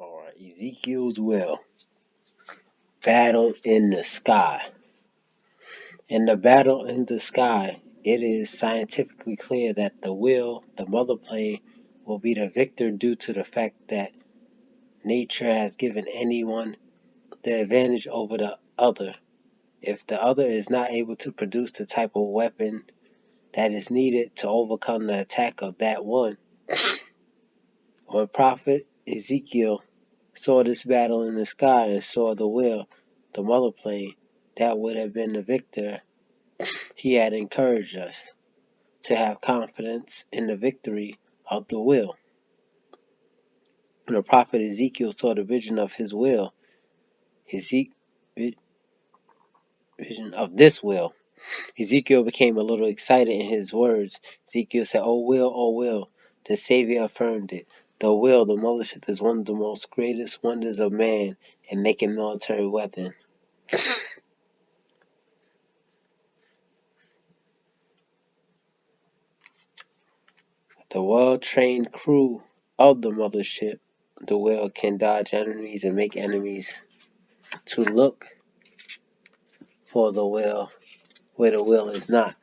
Alright, Ezekiel's will. Battle in the sky. In the battle in the sky, it is scientifically clear that the will, the mother plane, will be the victor due to the fact that nature has given anyone the advantage over the other. If the other is not able to produce the type of weapon that is needed to overcome the attack of that one, when Prophet Ezekiel saw this battle in the sky and saw the will, the mother plane, that would have been the victor, he had encouraged us to have confidence in the victory of the will. When the prophet Ezekiel saw the vision of his will, vision of this will, Ezekiel became a little excited in his words. Ezekiel said, O will, the Savior affirmed it. The will, the mothership, is one of the most greatest wonders of man in making military weapons. The well-trained crew of the mothership, the will, can dodge enemies and make enemies to look for the will where the will is not.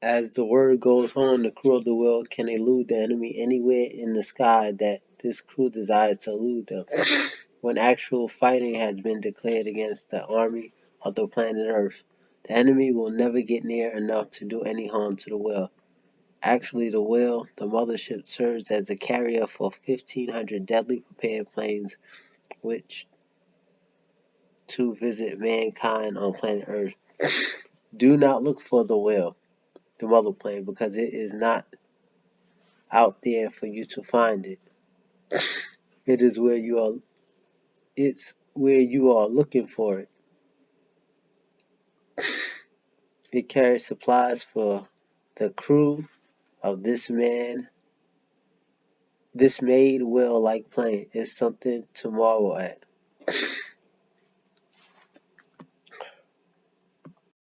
As the word goes on, the crew of the will can elude the enemy anywhere in the sky that this crew desires to elude them. When actual fighting has been declared against the army of the planet Earth, the enemy will never get near enough to do any harm to the will. Actually, the will, the mothership, serves as a carrier for 1,500 deadly prepared planes which to visit mankind on planet Earth. Do not look for the will, the mother plane, because it is not out there for you to find it. It is where you are. It's where you are looking for it. It carries supplies for the crew of this made will-like plane. It's something to marvel at.